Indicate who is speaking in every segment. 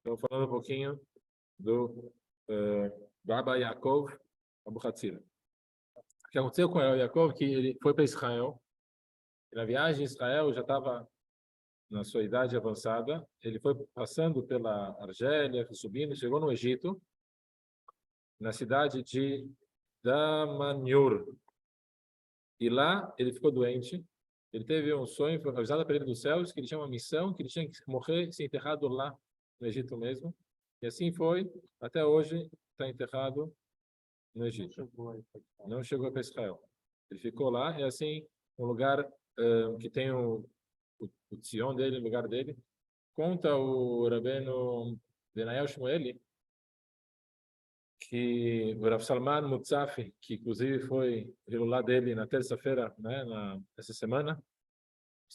Speaker 1: Estou falando um pouquinho do Baba Yaakov Abuhatzira. O que aconteceu com o Yaakov que ele foi para Israel. E na viagem a Israel já estava na sua idade avançada. Ele foi passando pela Argélia, subindo, chegou no Egito, na cidade de Damanhur. E lá ele ficou doente. Ele teve um sonho, foi avisado para ele dos céus que ele tinha uma missão, que ele tinha que morrer, ser enterrado lá no Egito mesmo. E assim foi, até hoje está enterrado no Egito. Não chegou para Israel. Ele ficou lá, é assim, um lugar que tem o Tzion dele, o lugar dele. Conta o Rabbeinu Benael Shmueli que o Rav Salman Mutzafi, que inclusive foi o lá dele na terça-feira, né, nessa semana,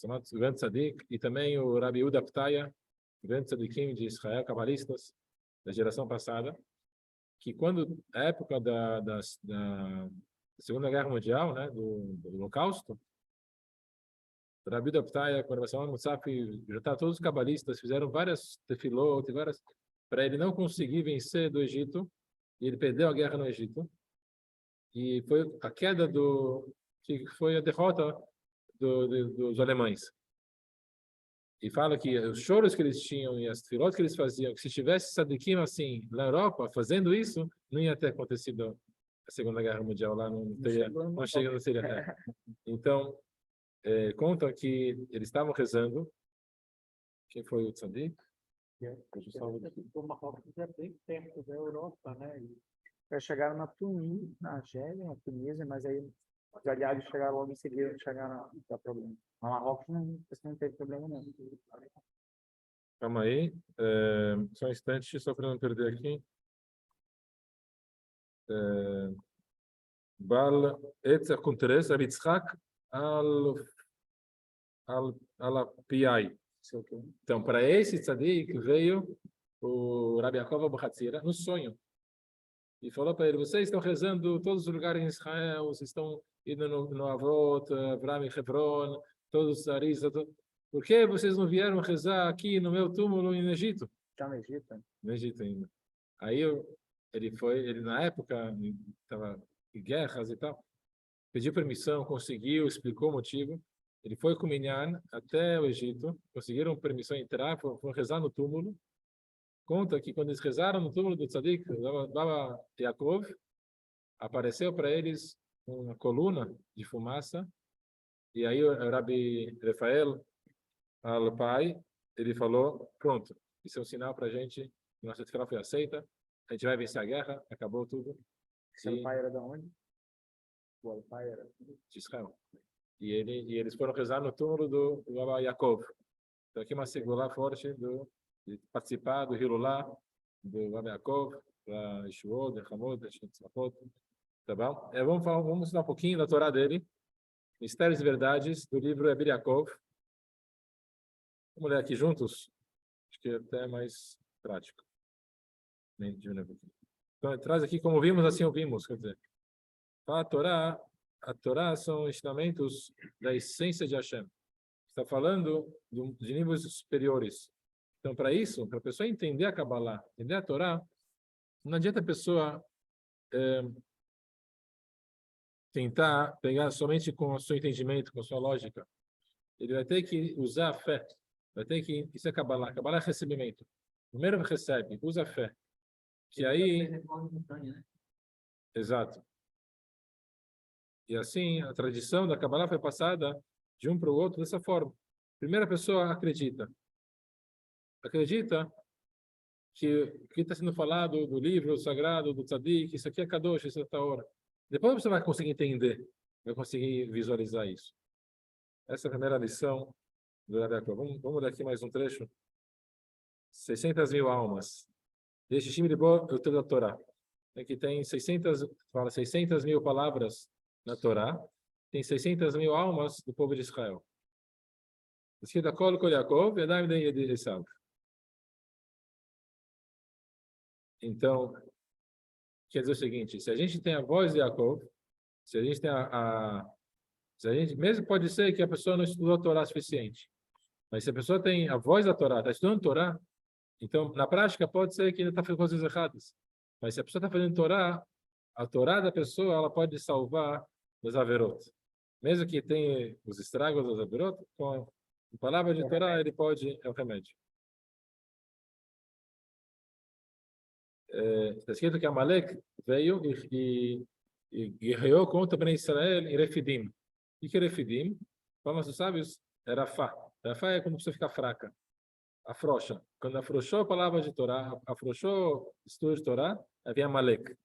Speaker 1: o grande tzadik, e também o Rabi Yehuda Ptaya, grande tzadikim de Israel, cabalistas da geração passada, que quando a época da Segunda Guerra Mundial, né, do Holocausto, o Rabi Yehuda Ptaya, quando o Rav Salman Mutzafi juntar todos os cabalistas, fizeram várias tefilot, para ele não conseguir vencer do Egito. E ele perdeu a guerra no Egito. E foi a queda que foi a derrota dos alemães. E fala que os choros que eles tinham e as tefilot que eles faziam, que se tivesse tzadikim assim na Europa fazendo isso, não ia ter acontecido a Segunda Guerra Mundial lá, não chega, não seria. Então, conta que eles estavam rezando. Quem foi o tzadik?
Speaker 2: O Marrocos é bem perto da Europa, né? Já chegaram na Tunísia, na Argélia, na Tunísia, mas aí os aliados chegaram logo em seguida, chegaram a dar problema. No Marrocos não teve problema não.
Speaker 1: Calma aí, só um instante, só para não perder aqui. Bal Etzer com Teresa, Yitzhak al-Piai. Então, para esse tzadik veio o Rabi Yaakov Abuhatzira no sonho. E falou para ele: vocês estão rezando todos os lugares em Israel, vocês estão indo no Avot, Avraham e Hebron, todos os Arisa. Por que vocês não vieram rezar aqui no meu túmulo no Egito?
Speaker 2: Já no Egito?
Speaker 1: No Egito ainda. Aí ele na época estava em guerras e tal, pediu permissão, conseguiu, explicou o motivo. Ele foi com o Minyan até o Egito, conseguiram permissão de entrar, foram rezar no túmulo. Conta que quando eles rezaram no túmulo do Tzadik, Baba Yaakov, apareceu para eles uma coluna de fumaça, e aí o Rabi Rafael Al-Pai, ele falou: pronto, isso é um sinal para a gente que nossa tefilá foi aceita, a gente vai vencer a guerra, acabou tudo.
Speaker 2: Esse Al-Pai era de onde? O Al-Pai era
Speaker 1: de Israel. E eles foram rezar no túmulo do Baba Yaakov. Então aqui uma segula forte de participar do Hilulá, do Baba Yaakov, da Yeshuot, da Hamod, da Shetzachot. Tá bom? Vamos estudar um pouquinho da Torá dele, Mistérios e Verdades, do livro Ebir Yaakov. Vamos ler aqui juntos? Acho que é até mais prático. Então, traz aqui como vimos, assim ouvimos. Quer dizer, a Torá são ensinamentos da essência de Hashem. Está falando de níveis superiores. Então, para isso, para a pessoa entender a Kabbalah, entender a Torá, não adianta a pessoa tentar pegar somente com o seu entendimento, com a sua lógica. Ele vai ter que usar a fé. Vai ter que... Isso é Kabbalah. Kabbalah é recebimento. Primeiro recebe, usa a fé. Que aí... Exato. E assim, a tradição da Kabbalah foi passada de um para o outro dessa forma. Primeira pessoa acredita. Acredita que o que está sendo falado do livro sagrado, do Tzadik, isso aqui é Kadosh, isso é Taora. Depois você vai conseguir entender, vai conseguir visualizar isso. Essa é a primeira lição do Rabi Yaakov. Vamos ler aqui mais um trecho. 600 mil almas. Este time de boa, eu tenho a Torá. Aqui tem 600 mil palavras na Torá. Tem 600 mil almas do povo de Israel. Escrita Kol Kol Yaakov, Yadayim de Esav. Então, quer dizer o seguinte: se a gente tem a voz de Yaakov, se a gente tem se a gente, mesmo pode ser que a pessoa não estudou a Torá suficiente, mas se a pessoa tem a voz da Torá, está estudando a Torá, Então, na prática, pode ser que ele está fazendo coisas erradas. Mas se a pessoa está fazendo Torá, a Torá da pessoa, ela pode salvar dos averot. Mesmo que tenha os estragos dos averot, com a palavra de Torá, ele pode, é o remédio. Está escrito que Amalek veio e guerreou contra Bnei Israel em Refidim. O que é Refidim? Para os sábios, é Rafá. Rafá é quando a pessoa fica fraca. Afrouxa. Quando afrouxou a palavra de Torá, afrouxou o estudo de Torá, havia Amalek.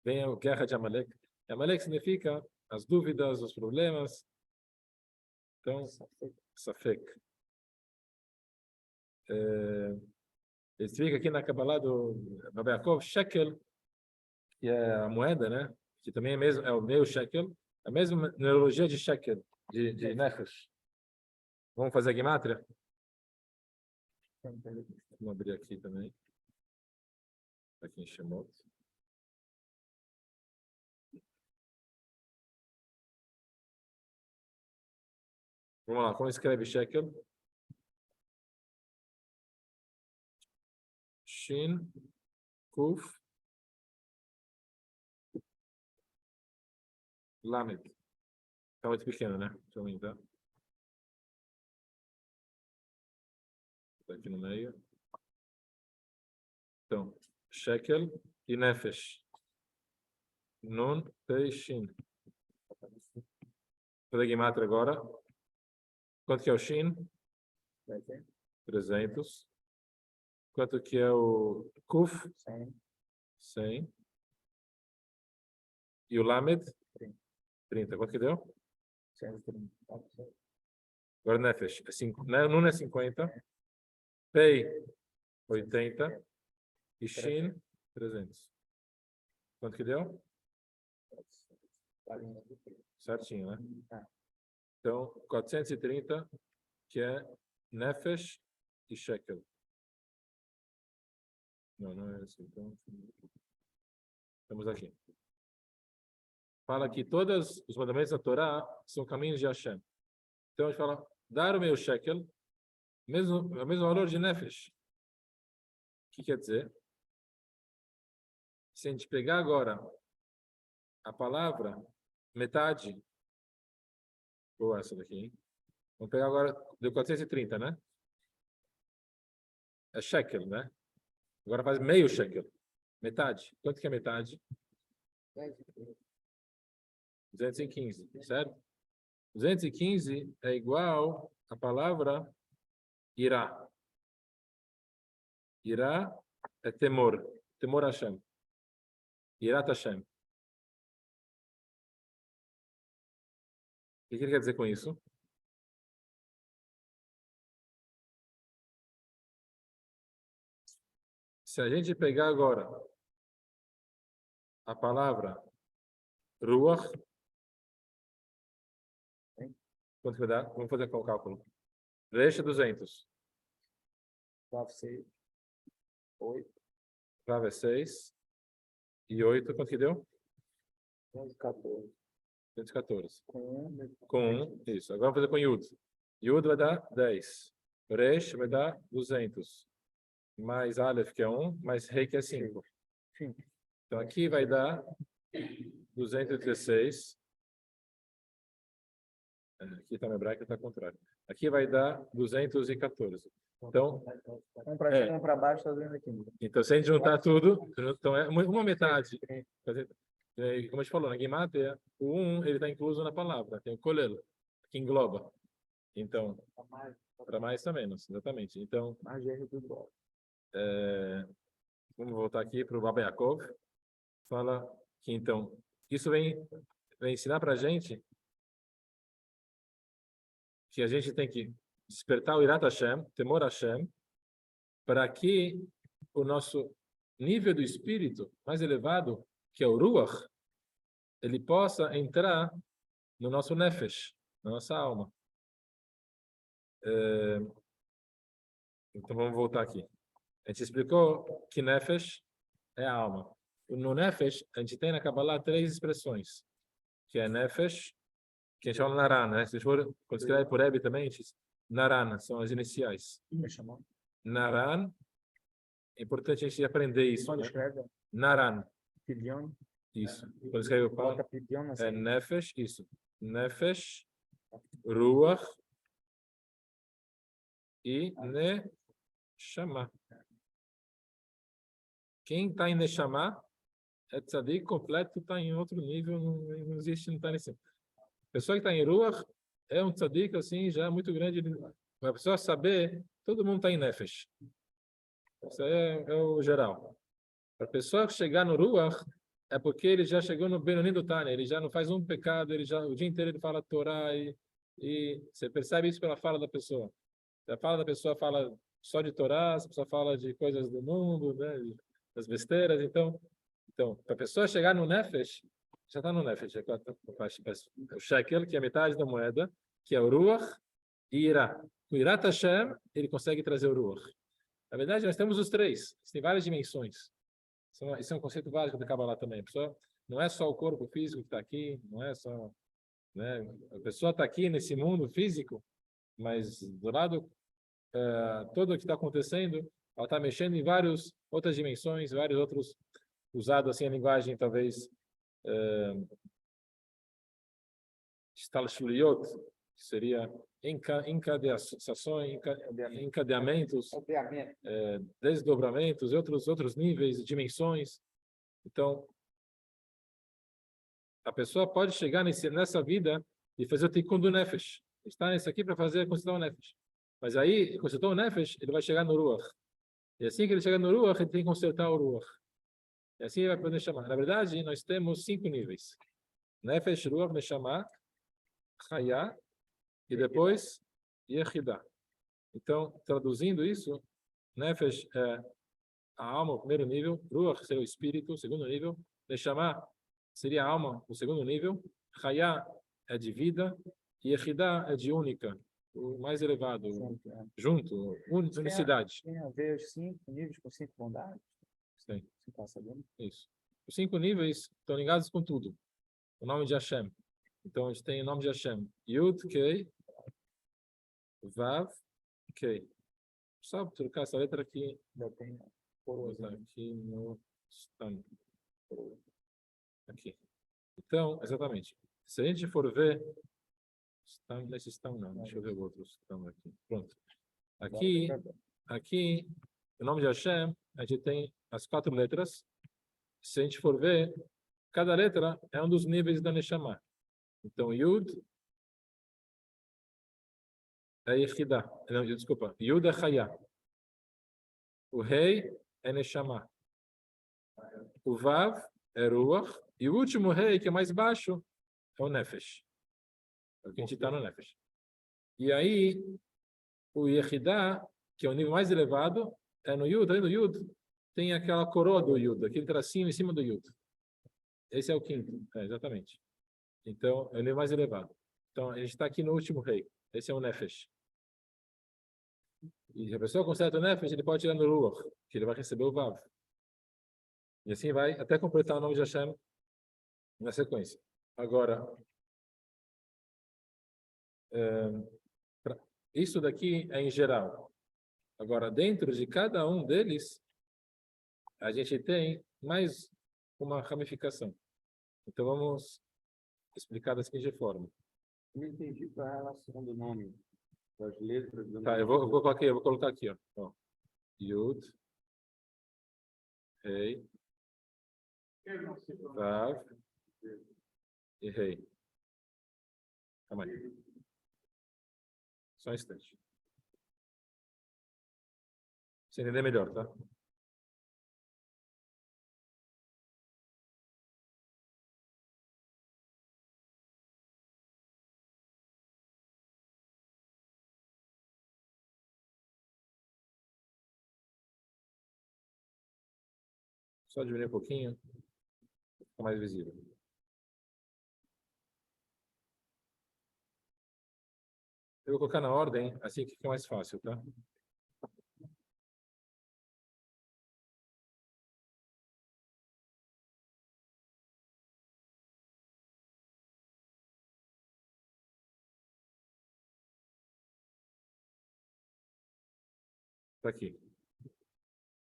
Speaker 1: Vem a guerra de Amalek. Amalek significa as dúvidas, os problemas. Então, Safek. Ele explica aqui na Kabbalah do Rabbi Yaakov, shekel, que é a moeda, né? Que também é o meio shekel, a mesma neurologia de shekel, de nefesh. Vamos fazer a gemátria? Vamos abrir aqui também. Aqui em Shemot. Vamos lá, como escreve shekel? Shin, Kuf, Lamed. Tá muito pequeno, né? Deixa eu aumentar. Tá aqui no meio. Então, shekel e nefesh. Nun, Pei, Shin. Vou fazer a gemátria agora. Quanto que é o Shin? 300. Quanto que é o Kuf? 100. E o Lamed? 30. Quanto que deu?
Speaker 2: 130.
Speaker 1: Agora Nefesh. Nun é 50. Pei, 80. E Shin, 300. Quanto que deu? Certinho, né? Então, 430, que é Nefesh e Shekel. Não é assim. Então, estamos aqui. Fala que todos os mandamentos da Torá são caminhos de Hashem. Então, a gente fala, dar o meu shekel, o mesmo valor de nefesh. O que quer dizer? Se a gente pegar agora a palavra metade, ou essa daqui, hein? Vamos pegar agora, deu 430, né? É shekel, né? Agora faz meio shekel. Metade. Quanto que é metade? 215, certo? 215 é igual à palavra irá. Irá é temor. Temor Hashem. Irat Hashem. O que ele quer dizer com isso? Se a gente pegar agora a palavra Ruach, quanto vai dar? Vamos fazer o cálculo. Deixa 200.
Speaker 2: 8.
Speaker 1: Vav é 6. E 8, quanto que deu?
Speaker 2: 14.
Speaker 1: 214.
Speaker 2: Com
Speaker 1: 1, isso. Agora vamos fazer com Yud. Yud vai dar 10. Resh vai dar 200. Mais Aleph, que é 1, mais Rei, que é 5. Então aqui vai dar 216. Aqui está no hebraico, está ao contrário. Aqui vai dar 214. Então,
Speaker 2: um para cima, um para baixo, está vendo aqui.
Speaker 1: Então, se a gente juntar tudo, então é uma metade. Como a gente falou, na Guimátia, o 1 ele está incluso na palavra. Tem o kolel, que engloba. Então, para mais ou menos, exatamente. Então, vamos voltar aqui para o Rabbi Yaakov. Fala que, então, isso vem ensinar para a gente que a gente tem que despertar o Irat Hashem, temor Hashem, para que o nosso nível do espírito mais elevado, que é o Ruach, ele possa entrar no nosso Nefesh, na nossa alma. Então vamos voltar aqui. A gente explicou que Nefesh é a alma. No Nefesh, a gente tem na Kabbalah 3 expressões, que é Nefesh, que a gente fala Naran, né? Se for, quando escreve por Rebbe também, a gente Naran, são as iniciais. Naran, É importante a gente aprender isso,
Speaker 2: Quando
Speaker 1: né?
Speaker 2: escreve
Speaker 1: Naran,
Speaker 2: Pidion,
Speaker 1: isso. Quando escreve o
Speaker 2: coloca
Speaker 1: pão,
Speaker 2: Pidion na
Speaker 1: é
Speaker 2: segunda.
Speaker 1: Nefesh, isso. Nefesh, Ruach e Neshama. Quem está em Neshama é tzadik completo, está em outro nível, não existe, não está nesse. A pessoa que está em Ruach é um tzadik, assim, já muito grande. A pessoa saber, todo mundo está em Nefesh. Isso aí é o geral. Para a pessoa chegar no Ruach, é porque ele já chegou no Benoni do Tânia, ele já não faz um pecado, ele já o dia inteiro ele fala Torá e você percebe isso pela fala da pessoa. A fala da pessoa fala só de Torá, a pessoa fala de coisas do mundo, né, das besteiras, então para a pessoa chegar no Nefesh, já está no Nefesh, o shekel, que é metade da moeda, que é o Ruach e Irá. Com Irat Hashem, ele consegue trazer o Ruach. Na verdade, nós temos os três, tem várias dimensões. Isso é um conceito básico da Kabbalah também. A pessoa não é só o corpo físico que está aqui, não é só, né? A pessoa está aqui nesse mundo físico, mas do lado todo o que está acontecendo, ela está mexendo em várias outras dimensões, vários outros, usado assim a linguagem talvez Stalshluyot, que seria encadeações, encadeamentos, desdobramentos e outros níveis, dimensões. Então, a pessoa pode chegar nessa vida e fazer o Tikkun do Nefesh. Está nesse aqui para fazer a consultar o Nefesh. Mas aí, consultar o Nefesh, ele vai chegar no Ruach. E assim que ele chegar no Ruach, ele tem que consertar o Ruach. E assim ele vai poder chamar. Na verdade, nós temos 5 níveis. Nefesh, Ruach, Neshama, Chaya e depois Yehidah. Então, traduzindo isso, Nefesh é a alma, o primeiro nível. Ruach seria o espírito, o segundo nível. Neshama seria a alma, o segundo nível. Chaya é de vida. E Yehidah é de única, o mais elevado, junto, unicidade.
Speaker 2: Tem a ver os 5 níveis com 5 bondades?
Speaker 1: Sim.
Speaker 2: Você está sabendo?
Speaker 1: Isso. Os 5 níveis estão ligados com tudo. O nome de Hashem. Então, a gente tem o nome de Hashem. Yud, Kei, Vav, Kei. Só trocar essa letra aqui. Aqui no stand. Aqui. Então, exatamente. Se a gente for ver, nesse stand não, deixa eu ver o outro stand aqui. Pronto. Aqui, o nome de Hashem, a gente tem as 4 letras. Se a gente for ver, cada letra é um dos níveis da Neshama. Então, Yud é Yehidah. Não, desculpa. Yud é Chaya. O Rei é Neshama. O Vav é Ruach. E o último Rei, que é mais baixo, é o Nefesh. É o que a gente está no Nefesh. E aí, o Yehidah, que é o nível mais elevado, é no Yud. Aí no Yud tem aquela coroa do Yud, aquele tracinho em cima do Yud. Esse é o quinto. Exatamente. Então, é o nível mais elevado. Então, a gente está aqui no último Rei. Esse é o Nefesh. E se a pessoa conserta o Nefesh, ele pode tirar no Ruach, que ele vai receber o Vav. E assim vai até completar o nome de Hashem na sequência. Agora, isso daqui é em geral. Agora, dentro de cada um deles, a gente tem mais uma ramificação. Então, vamos explicar da seguinte forma.
Speaker 2: Não entendi qual é a relação do nome, das letras.
Speaker 1: Tá, eu vou colocar aqui, ó. Yud, Rei, Vav e Rei. Calma aí. Só um instante. Você entender melhor, tá? Só diminuir um pouquinho. Fica mais visível. Eu vou colocar na ordem, assim que fica mais fácil, tá? Tá aqui.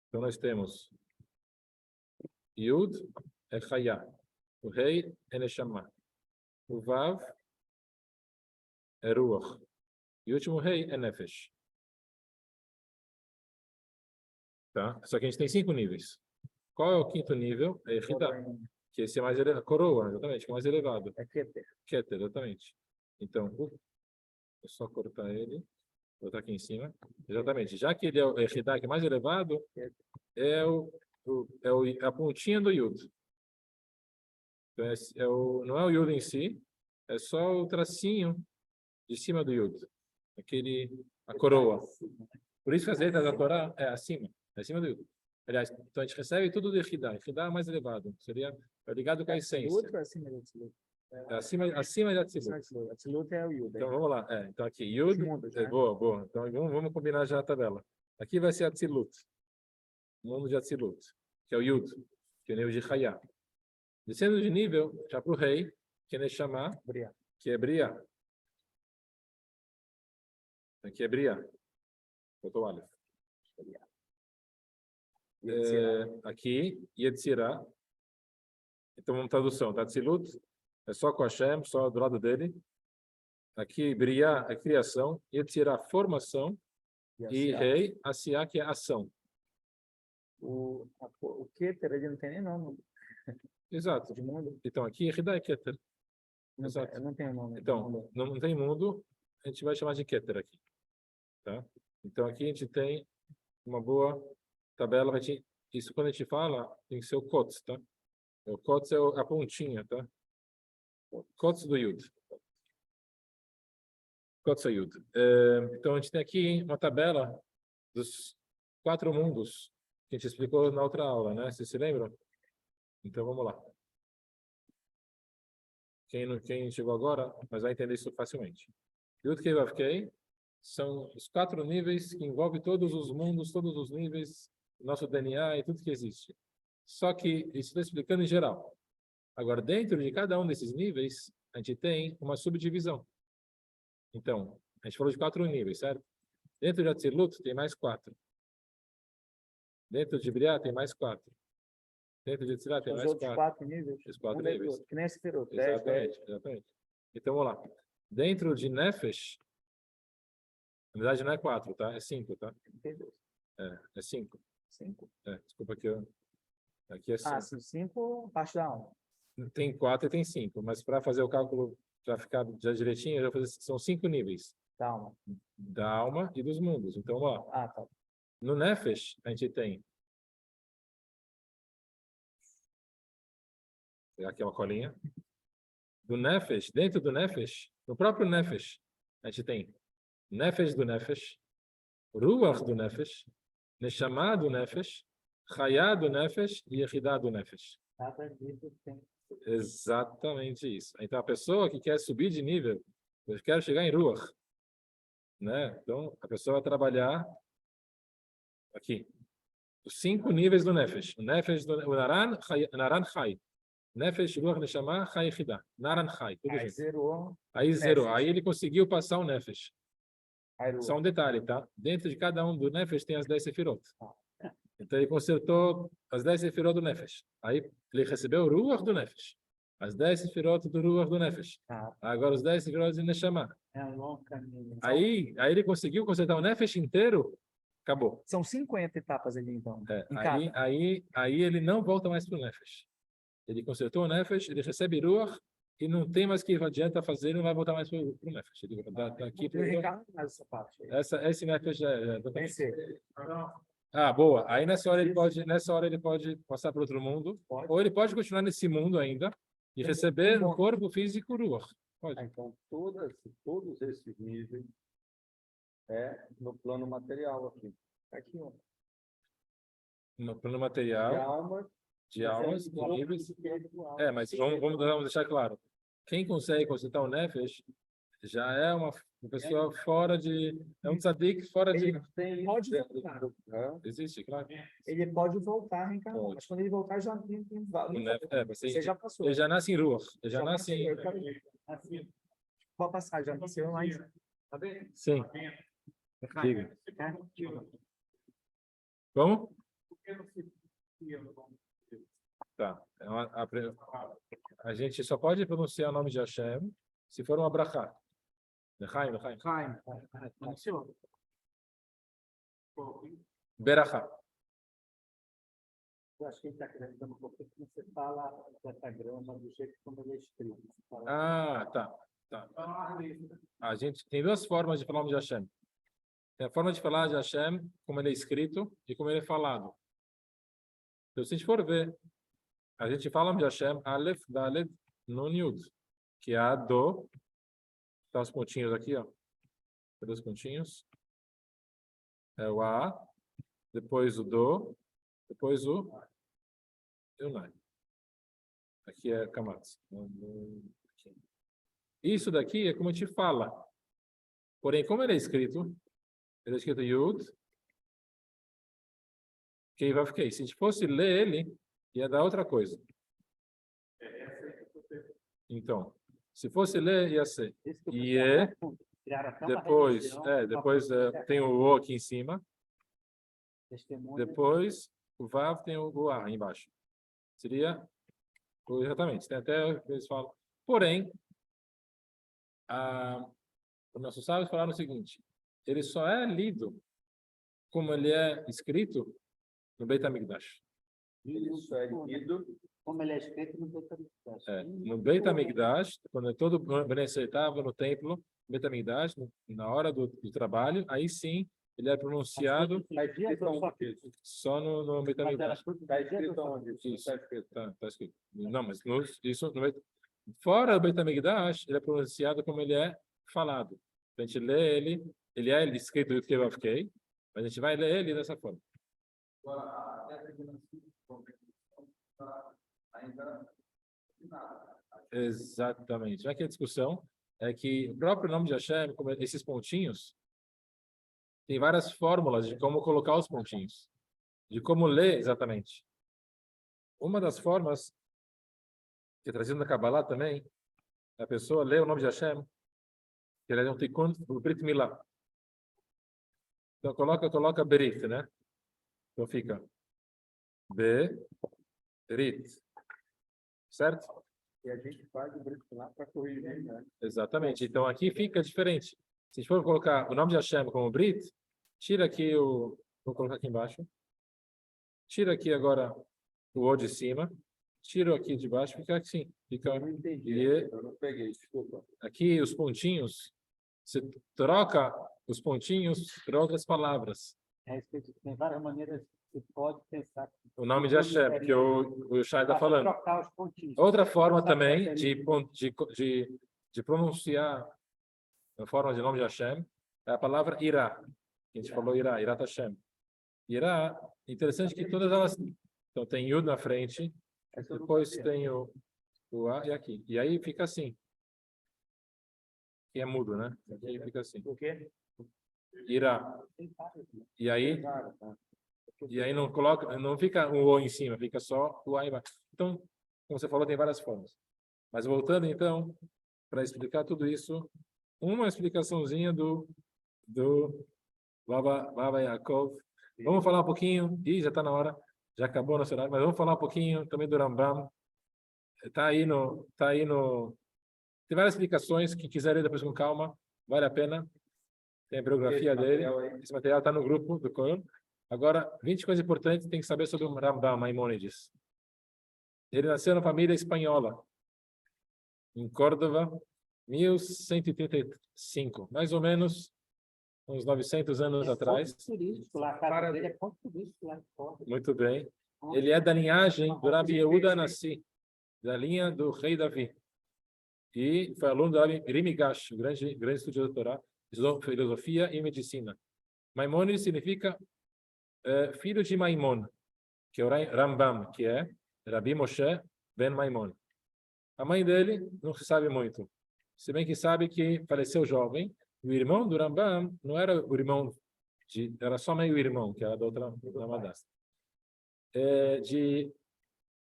Speaker 1: Então, nós temos Yud é Chayá. O Rei é Neshama. O Vav é Ruach. E o último Rei é Nefesh. Tá? Só que a gente tem 5 níveis. Qual é o quinto nível? É Yehidah. Que esse é mais elevado. Coroa, exatamente, que é mais elevado.
Speaker 2: É Keter.
Speaker 1: Keter, exatamente. Então, é só cortar ele. Vou botar aqui em cima. Exatamente. Já que ele é o Yehidah que é mais elevado, é a pontinha do Yud. Então, não é o Yud em si, é só o tracinho de cima do Yud. A coroa. Por isso que as letras da Torá é acima do Yud. Aliás, então a gente recebe tudo do Yehidah. Yehidah é mais elevado. Seria ligado com a essência.
Speaker 2: Acima de Atzilut.
Speaker 1: Acima de Atzilut.
Speaker 2: Atzilut é o Yud.
Speaker 1: Então vamos lá. Então aqui, Yud. Boa. Então vamos combinar já a tabela. Aqui vai ser Atzilut. Mundo de Atzilut. Que é o Yud. Que é o nível de Chayá. Descendo de nível, já para o rei, que é Neshama, que é Bria. Aqui é Bria. Botou o Aleph. Aqui, Yetzirah. Então, vamos tradução. Atzilut é só com Hashem, só do lado dele. Aqui, Bria é criação. Yetzirah, formação. E Rei, Asiá, que é ação.
Speaker 2: O Keter, ele não tem nem nome.
Speaker 1: Exato.
Speaker 2: De mundo.
Speaker 1: Então, aqui, Yehidah é Keter. Exato.
Speaker 2: Eu não tenho nome.
Speaker 1: Então, não tem mundo, a gente vai chamar de Keter aqui. Tá? Então, aqui a gente tem uma boa tabela. Isso, quando a gente fala, tem que ser o Kotz, tá? O Kotz é a pontinha, tá? O Kotz do Yud. Kotz do Yud. Então, a gente tem aqui uma tabela dos 4 mundos que a gente explicou na outra aula, né? Vocês se lembram? Então, vamos lá. Quem chegou agora, mas vai entender isso facilmente. Yud Kei Vav Kei são os 4 níveis que envolvem todos os mundos, todos os níveis, nosso DNA e tudo que existe. Só que isso está explicando em geral. Agora, dentro de cada um desses níveis, a gente tem uma subdivisão. Então, a gente falou de 4 níveis, certo? Dentro de Atzilut tem mais 4. Dentro de Briah tem mais 4. Dentro de Yetzirah tem
Speaker 2: Os
Speaker 1: mais
Speaker 2: outros
Speaker 1: 4.
Speaker 2: 4 níveis.
Speaker 1: Os 4 níveis.
Speaker 2: Que nem esse período.
Speaker 1: Exatamente. Então, vamos lá. Dentro de Nefesh, na verdade não é 4, tá? É 5, tá? É 5.
Speaker 2: 5.
Speaker 1: Desculpa que aqui é 5.
Speaker 2: 5 parte da alma.
Speaker 1: Tem 4 e tem 5, mas para fazer o cálculo, para ficar já direitinho, eu vou fazer, são 5 níveis.
Speaker 2: Da alma.
Speaker 1: Da alma e dos mundos. Então, vamos lá.
Speaker 2: Tá.
Speaker 1: No Nefesh, a gente tem... Vou pegar aqui uma colinha. Do Nefesh, dentro do Nefesh, no próprio Nefesh, a gente tem Nefesh do Nefesh, Ruach do Nefesh, Neshama do Nefesh, Chayá do Nefesh e Yehidah do Nefesh. Exatamente isso. Então, a pessoa que quer subir de nível, eu quero chegar em Ruach, né? Então, a pessoa vai trabalhar aqui. Os 5 níveis do Nefesh. O Nefesh do Naran Chai. Nefesh, Ruach, Neshama, Chai, Yehidah. Naran Chai.
Speaker 2: Aí zerou.
Speaker 1: Aí zerou. Aí ele conseguiu passar o Nefesh.
Speaker 2: Aí,
Speaker 1: só um detalhe, tá? Dentro de cada um do Nefesh tem as 10 Sefirot. Então ele consertou as 10 Sefirot do Nefesh. Aí ele recebeu o Ruach do Nefesh. As 10 Sefirot do Ruach do Nefesh. Agora os 10 Sefirot de Neshama.
Speaker 2: É um longo caminho.
Speaker 1: Aí ele conseguiu o Nefesh inteiro. Acabou.
Speaker 2: São 50 etapas ali, então.
Speaker 1: Aí ele não volta mais para o Nefesh. Ele consertou o Nefesh, ele recebe Ruach e não tem mais que adianta fazer, não vai voltar mais para o Nefesh. Ele tá aqui
Speaker 2: essa parte.
Speaker 1: Esse Nefesh já
Speaker 2: Vencer.
Speaker 1: boa. Aí nessa hora ele pode passar para outro mundo, ou ele pode continuar nesse mundo ainda e receber no corpo físico Ruach. Pode.
Speaker 3: Então, todos esses níveis no plano material aqui.
Speaker 2: Aqui, ó.
Speaker 1: No plano material, de almas, níveis. Mas vamos deixar claro. Quem consegue consertar o Nefesh já é uma pessoa fora de... É um tzadik fora de...
Speaker 2: Pode voltar.
Speaker 1: Existe, claro.
Speaker 2: Ele pode voltar a reencarnar, mas quando ele voltar já tem você já passou.
Speaker 1: Ele já nasce em Ruach. Ele já nasce em...
Speaker 2: Pode passar, já nasceu mais.
Speaker 1: Sim. Diga. Como? Tá. A gente só pode pronunciar o nome de Hashem se for uma brachá. Lechaim, lechaim. Berachá.
Speaker 2: Eu acho que ele está acreditando porque você fala dessa grama do jeito como ele é escrito.
Speaker 1: Ah, tá. A gente tem duas formas de falar o nome de Hashem. Tem a forma de falar de Hashem, como ele é escrito e como ele é falado. Então, se a gente for ver, a gente fala o nome de Hashem, Aleph, Dalet, Nun, Yud, que é a do, tá os pontinhos aqui, ó. Cadê os pontinhos? É o A, depois o do, depois o Yunai. Aqui é Kamatz. Isso daqui é como a gente fala. Porém, como ele é escrito Yud, Kei Vav Kei. Se a gente fosse ler ele, ia dar outra coisa. Então, se fosse ler, ia ser Ie, depois tem o O aqui em cima, depois o Vav tem o A embaixo. Seria, exatamente, tem até, eles falam. Porém, os nossos sábios falaram o seguinte, ele só é lido como ele é escrito no Beit HaMikdash.
Speaker 3: Isso é lido.
Speaker 2: Como ele é escrito no Beit HaMikdash.
Speaker 1: No Beit HaMikdash, quando todo Bnei Israel estava no templo, Beit HaMikdash, na hora do trabalho, aí sim ele é pronunciado só no Beit HaMikdash.
Speaker 3: Está escrito onde?
Speaker 1: Isso, tá escrito. Não, mas isso fora do Beit HaMikdash, ele é pronunciado como ele é falado. A gente lê ele é escrito do Kei Vav Kei, mas a gente vai ler ele dessa forma. Exatamente. Já que a discussão é que o próprio nome de Hashem, como esses pontinhos, tem várias fórmulas de como colocar os pontinhos, de como ler exatamente. Uma das formas, que é trazida na Kabbalah também, a pessoa lê o nome de Hashem, que ele é um tikkun, o Brit Milá. Então coloca Berit, né? Então fica Berit. Certo?
Speaker 3: E a gente faz o Brit Milá para corrigir, né?
Speaker 1: Exatamente. Então aqui fica diferente. Se a gente for colocar o nome de Hashem como Brit, tira aqui vou colocar aqui embaixo. Tira aqui agora o O de cima. Tiro aqui de baixo, fica assim. Fica.
Speaker 3: Eu não entendi. Eu não peguei, desculpa.
Speaker 1: Aqui os pontinhos, você troca os pontinhos por outras palavras.
Speaker 2: Tem várias maneiras que você pode pensar.
Speaker 1: O nome de Hashem, que o Shai está falando.
Speaker 2: Trocar os pontinhos.
Speaker 1: Outra forma também de pronunciar a forma de nome de Hashem é a palavra Irá. A gente falou Irá, Irat Hashem. Irá, interessante que todas elas... Então tem Yud na frente, depois tem o A e aqui. E aí fica assim. Que é mudo, né? Aqui fica assim.
Speaker 2: Por quê?
Speaker 1: Irá. E aí não fica o O em cima, fica só o A embaixo. Então, como você falou, tem várias formas. Mas voltando então, para explicar tudo isso, uma explicaçãozinha do Baba Yaakov. Vamos falar um pouquinho, já está na hora, já acabou o nosso horário, mas vamos falar um pouquinho também do Rambam. Está aí no... Tem várias explicações, quem quiser ler depois com calma, vale a pena. Tem a biografia dele. Esse material está no grupo do Cohen. Agora, 20 coisas importantes tem que saber sobre o Rambam Maimônides. Ele nasceu na família espanhola, em Córdoba, 1135, mais ou menos uns 900 anos atrás. Muito bem. Ele é da linhagem do Rabi Yehuda Anassi, da linha do rei Davi. E foi aluno do Rabi Rimigash, o grande estudioso da Torá, estudou filosofia e medicina. Maimônides significa filho de Maimon, que é o Rambam, que é Rabi Moshe ben Maimon. A mãe dele não se sabe muito, se bem que sabe que faleceu jovem. O irmão do Rambam não era o irmão, era só meio irmão, que era da outra Madrasta.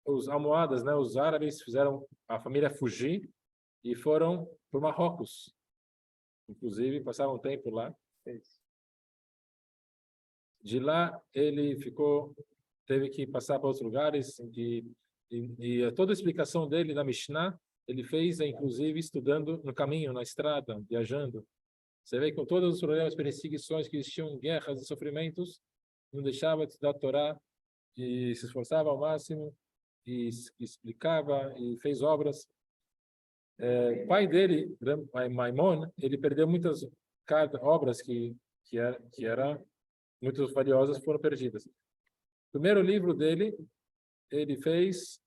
Speaker 1: Os almohadas, né, os árabes fizeram a família fugir e foram para o Marrocos. Inclusive, passaram um tempo lá. De lá, ele ficou teve que passar para outros lugares e toda a explicação dele na Mishnah ele fez, inclusive, estudando no caminho, na estrada, viajando. Você vê que com todos os problemas, perseguições que existiam, guerras e sofrimentos, não deixava de estudar a Torá e se esforçava ao máximo e explicava e fez obras. O pai dele, Maimon, ele perdeu muitas obras que eram muito valiosas, foram perdidas. O primeiro livro dele, ele fez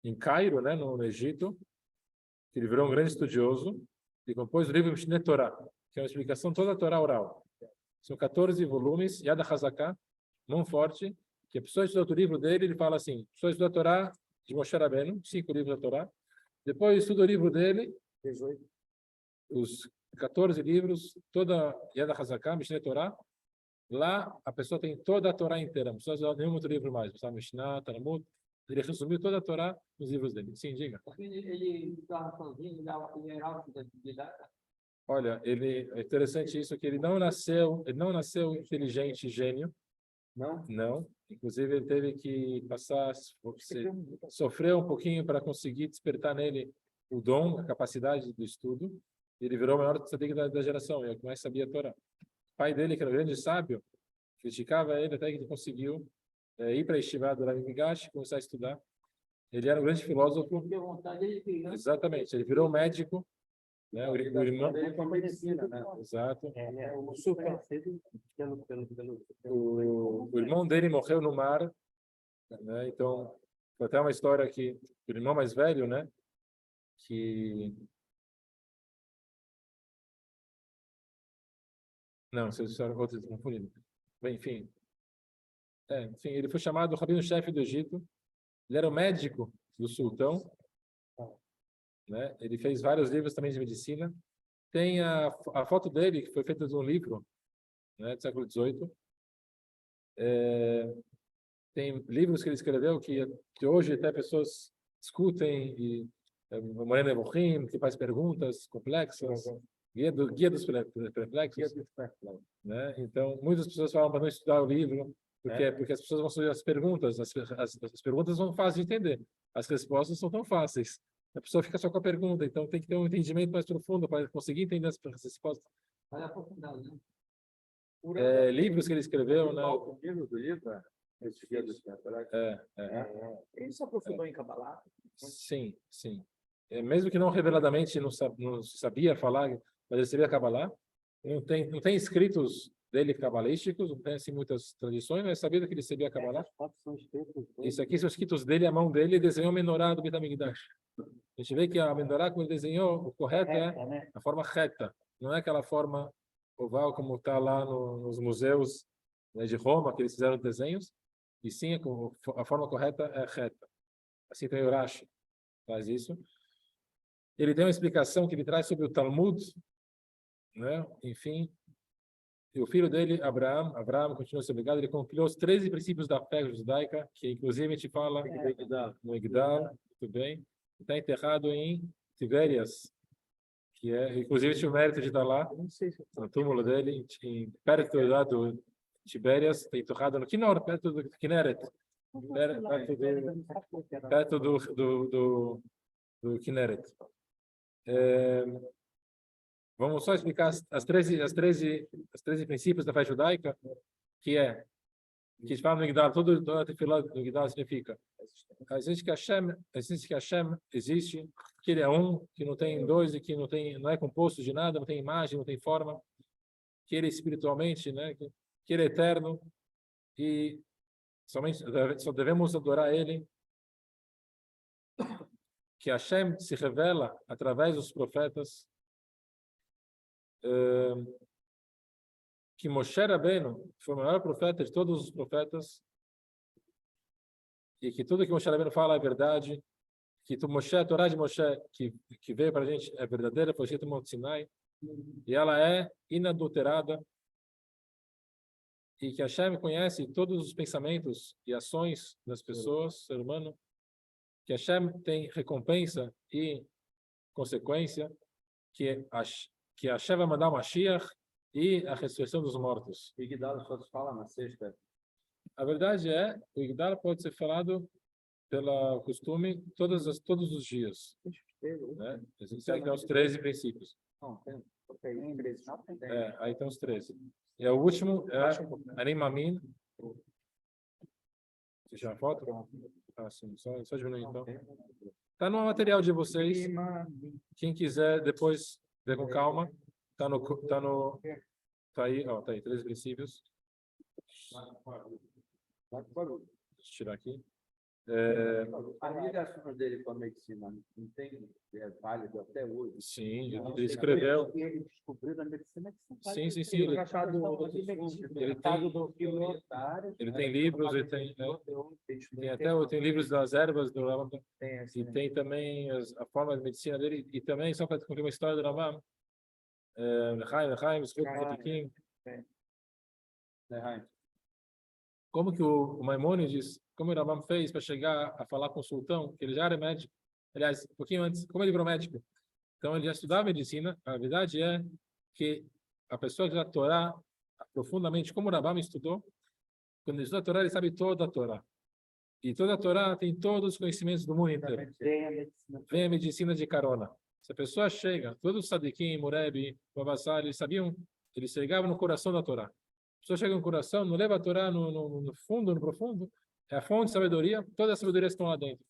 Speaker 1: em Cairo, né, no Egito, que ele virou um grande estudioso, e compôs o livro Mishneh Torah, que é uma explicação toda da Torá oral. São 14 volumes, Yad HaZaká, mão forte, que a pessoa estuda outro livro dele, ele fala assim, a pessoa estuda a Torá de Moshe Rabbeinu, 5 livros da Torá, depois estuda o livro dele, 18, os 14 livros, toda Yad HaZaká, Mishneh Torah, lá a pessoa tem toda a Torá inteira, não precisa de nenhum outro livro mais, precisa Mishnah, Talmud, ele resumiu toda a Torá nos livros dele. Sim, diga.
Speaker 4: Ele estava sozinho, ele era autodidata.
Speaker 1: Olha, é interessante isso, que ele não nasceu inteligente, gênio. Não. Inclusive, ele teve que sofrer um pouquinho para conseguir despertar nele o dom, a capacidade do estudo. Ele virou o maior tzadik da geração, é o que mais sabia a Torá. O pai dele, que era um grande sábio, criticava ele até que ele conseguiu ir para a Yeshiva do Rav Migash, começar a estudar. Ele era um grande filósofo. Exatamente, ele virou médico. Né? O irmão
Speaker 3: dele foi medicina, né?
Speaker 1: Exato.
Speaker 2: O
Speaker 1: O irmão dele morreu no mar, né? Então foi até uma história que o irmão mais velho, né, que não, vocês disseram outros confundindo. Bem, enfim, ele foi chamado rabino-chefe do Egito. Ele era o médico do sultão, né? Ele fez vários livros também de medicina. Tem a foto dele, que foi feita de um livro, né, do século XVIII. Tem livros que ele escreveu que hoje até pessoas discutem, e Moreno Evohim, que faz perguntas complexas, guia dos perplexos, né? Então, muitas pessoas falam para não estudar o livro, porque as pessoas vão fazer as perguntas, as perguntas são fáceis de entender, as respostas são tão fáceis. A pessoa fica só com a pergunta, então tem que ter um entendimento mais profundo para conseguir entender as respostas.
Speaker 4: Olha a profundidade, né?
Speaker 1: Livros que ele escreveu, né?
Speaker 3: O livro do livro, esse guia do
Speaker 2: Ele se aprofundou em Kabbalah?
Speaker 1: Sim. Mesmo que não reveladamente não sabia falar, mas ele sabia Kabbalah. Não tem escritos dele cabalísticos, não tem assim muitas tradições, mas sabia que ele sabia Kabbalah. Isso aqui são escritos dele, a mão dele, desenhou a menorá do Beit HaMikdash. A gente vê que a menorá, como ele desenhou, o correto é a forma reta, não é aquela forma oval como está lá nos museus, né, de Roma, que eles fizeram desenhos, e sim a forma correta é reta. Assim tem o Rashi, faz isso. Ele tem uma explicação que ele traz sobre o Talmud, né? Enfim, e o filho dele, Abraham continua a ser obrigado, ele compilou os 13 princípios da fé judaica, que inclusive a gente fala no Igdal, muito bem. Está enterrado em Tibérias, que inclusive tinha o mérito de estar lá, no túmulo dele, perto lá do Tibérias, está enterrado no Kinor, perto do Kinneret, perto do Kinneret. Vamos só explicar as 13 princípios da fé judaica, que a gente fala no Igdal, toda a tefilá do Igdal significa existe que Hashem existe, que ele é um, que não tem dois e que não é composto de nada, não tem imagem, não tem forma, que ele espiritualmente, né, que ele é eterno e só devemos adorar ele, que Hashem se revela através dos profetas, que Moshe Rabbeinu foi o maior profeta de todos os profetas e que tudo que Moshe Rabbeinu fala é verdade, que a Torá de Moshe que veio para a gente é verdadeira, foi escrita no Monte Sinai e ela é inadulterada, e que Hashem conhece todos os pensamentos e ações das pessoas, ser humano, que Hashem tem recompensa e consequência, que Hashem vai mandar o Mashiach e a ressurreição dos mortos.
Speaker 3: E Igdal só se fala na sexta.
Speaker 1: A verdade é, o Igdal pode ser falado pelo costume todos os dias, né? Isso aí tem os 13 princípios.
Speaker 2: Não, tem 13. Não, tem 10.
Speaker 1: Aí tem os 13. E o último é Animamin. Você já foto? Ah, sim. Só diminuir então. Tá no material de vocês. Quem quiser depois ver com calma. Tá aí, ó, tá aí, 13 princípios. Deixa eu tirar aqui.
Speaker 3: A ligação dele com a medicina não tem, é válido até hoje.
Speaker 1: Sim, ele escreveu.
Speaker 2: Ele descobriu na medicina que são
Speaker 1: Sim. Ele tem livros, ele tem, tem livros das ervas do Rambam, e tem também a forma de medicina dele, e também, só para contar uma história do Rambam, como que o Maimônides, como o Rambam fez para chegar a falar com o sultão, que ele já era médico, aliás, um pouquinho antes, como ele virou médico, então ele já estudava medicina. A verdade é que a pessoa que já Torá profundamente, como o Rambam estudou, quando ele estuda a Torá, ele sabe toda a Torá. E toda a Torá tem todos os conhecimentos do mundo inteiro. Vem a medicina de carona. Se a pessoa chega, todos os Sadikim, Murebi, Babassar, eles chegavam no coração da Torá. A pessoa chega no coração, não leva a Torá no fundo, no profundo, é a fonte de sabedoria, todas as sabedorias estão lá dentro.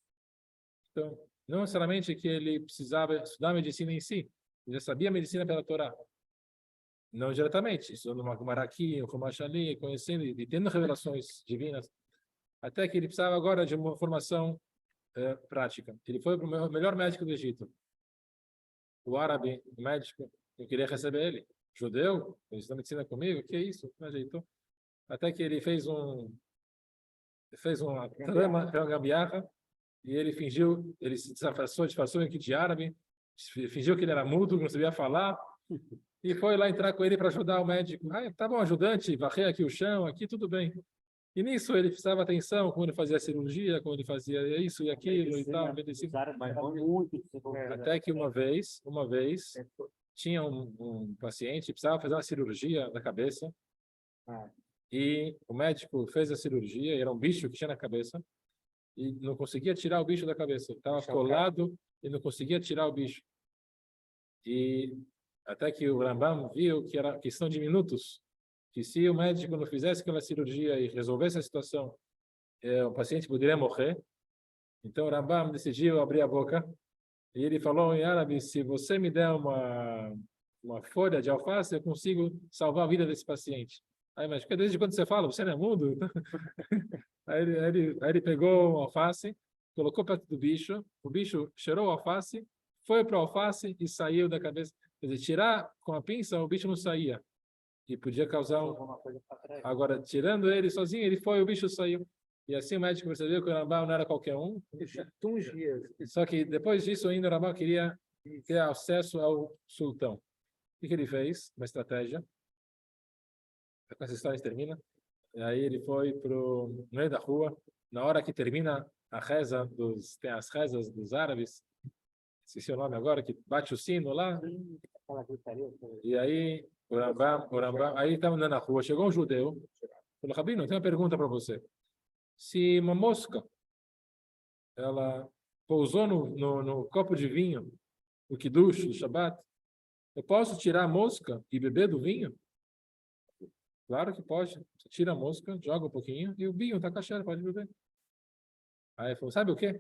Speaker 1: Então, não necessariamente que ele precisava estudar medicina em si, ele já sabia medicina pela Torá. Não diretamente, estudando uma Maraqui, um Chumash Ali, conhecendo e tendo revelações divinas, até que ele precisava agora de uma formação prática. Ele foi para o melhor médico do Egito. O árabe, o médico, eu queria receber ele. Judeu, ele estudou medicina comigo, que isso? Não ajeitou. Até que ele fez uma trama, uma gambiarra, e ele fingiu, ele se disfarçou aqui de árabe, fingiu que ele era mudo, que não sabia falar, e foi lá entrar com ele para ajudar o médico. Ah, tá bom, ajudante, varrer aqui o chão, aqui tudo bem. E nisso ele precisava atenção, como ele fazia a cirurgia, como ele fazia isso e aquilo e tal, medicina. Até que uma vez tinha um paciente que precisava fazer uma cirurgia na cabeça, e o médico fez a cirurgia, era um bicho que tinha na cabeça, e não conseguia tirar o bicho da cabeça. Estava colado e não conseguia tirar o bicho. E até que o Rambam viu que era questão de minutos, que se o médico não fizesse aquela cirurgia e resolvesse a situação, o paciente poderia morrer. Então o Rambam decidiu abrir a boca e ele falou em árabe: se você me der uma folha de alface, eu consigo salvar a vida desse paciente. Aí, mas desde quando você fala, você não é mudo? Aí ele pegou o alface, colocou perto do bicho, o bicho cheirou o alface, foi para o alface e saiu da cabeça. Quer dizer, tirar com a pinça, o bicho não saía. E podia causar Agora, tirando ele sozinho, ele foi, o bicho saiu. E assim o médico percebeu que o Rambam não era qualquer um. Só que depois disso ainda o Rambam queria ter acesso ao sultão. O que ele fez? Uma estratégia. Com essa história termina. E aí ele foi no meio da rua. Na hora que termina a reza tem as rezas dos árabes. Esqueci o nome agora, que bate o sino lá. E aí o Rambam, aí estava andando na rua, chegou um judeu, falou: Rabino, eu tenho uma pergunta para você. Se uma mosca, ela pousou no copo de vinho, o kiddush, do Shabbat, eu posso tirar a mosca e beber do vinho? Claro que pode. Você tira a mosca, joga um pouquinho e o vinho está kasher, pode beber. Aí ele falou: sabe o quê?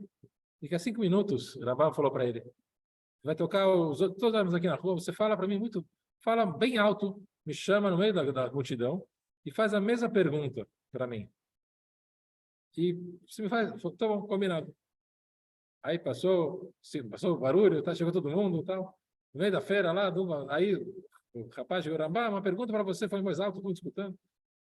Speaker 1: Daqui a 5 minutos, o Rambam falou para ele: vai tocar todos os anos aqui na rua, você fala para mim fala bem alto, me chama no meio da multidão e faz a mesma pergunta para mim. E você me faz, tá bom, combinado. Aí passou o barulho, chegou todo mundo, tal. No meio da feira lá, aí o rapaz chegou: Rambam, uma pergunta para você, foi mais alto, todo mundo escutando.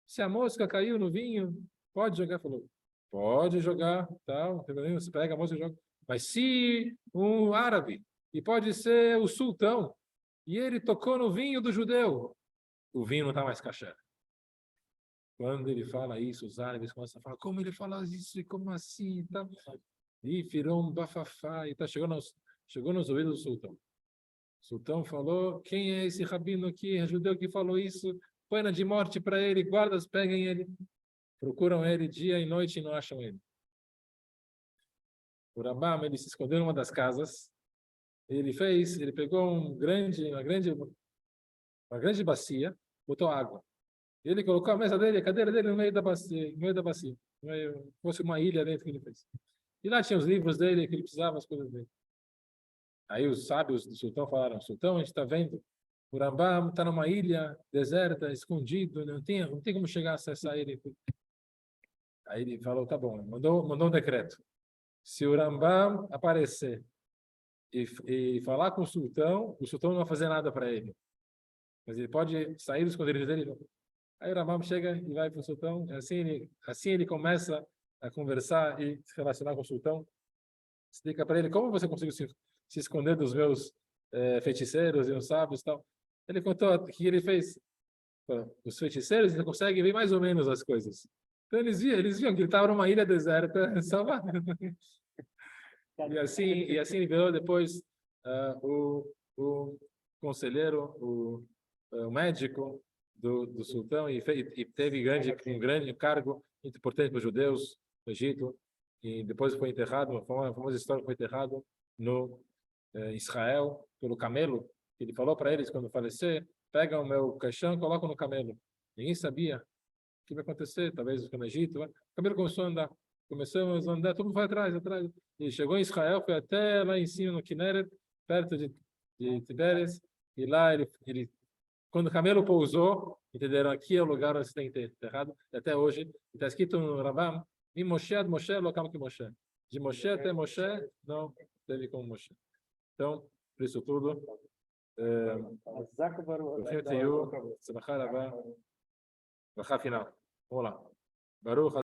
Speaker 1: Se a mosca caiu no vinho, pode jogar? Falou: pode jogar, tal, você pega a mosca e joga. Mas se um árabe, e pode ser o sultão, e ele tocou no vinho do judeu, o vinho não está mais kasher. Quando ele fala isso, os árabes começam a falar: como ele fala isso e como assim? Tá? E virou um bafafá, e chegou nos ouvidos do sultão. O sultão falou: quem é esse rabino aqui, é judeu que falou isso? Pena de morte para ele, guardas peguem ele. procuram ele dia e noite e não acham ele. O Rambam, ele se escondeu numa das casas. Ele pegou uma grande bacia, botou água. Ele colocou a mesa dele, a cadeira dele no meio da bacia, fosse uma ilha dentro que ele fez. E lá tinha os livros dele, que ele precisava, as coisas dele. Aí os sábios do sultão falaram: Sultão, a gente está vendo, o Rambam está numa ilha deserta, escondido, não tem como chegar a acessar ele. Aí ele falou: tá bom, mandou um decreto. Se o Rambam aparecer e falar com o sultão não vai fazer nada para ele. Mas ele pode sair do esconderijo dele. Aí o Rambam chega e vai para o sultão. Assim ele começa a conversar e se relacionar com o sultão. Explica para ele como você conseguiu se esconder dos meus feiticeiros e os sábios e tal. Ele contou o que ele fez. Os feiticeiros não conseguem ver mais ou menos as coisas. Então eles viam que ele estava numa ilha deserta, só e assim liberou depois o conselheiro, o médico do sultão e teve um grande cargo muito importante para os judeus no Egito. E depois foi enterrado, uma famosa história, foi enterrado no Israel pelo camelo. Ele falou para eles quando falecer: pega o meu caixão e coloca no camelo. Ninguém sabia o que vai acontecer, talvez no Egito. O camelo começamos a andar, todo mundo foi atrás. E chegou em Israel, foi até lá em cima no Kinneret, perto de Tiberes, e lá quando o camelo pousou, entenderam: aqui é o lugar onde você tem que ter enterrado. Até hoje está escrito no Rambam: de Moshe ad Moshe lo kam ki Moshe. De Moshe até Moshe não teve como Moshe. Então, por isso tudo, Simcha final. Vamos lá. Baruch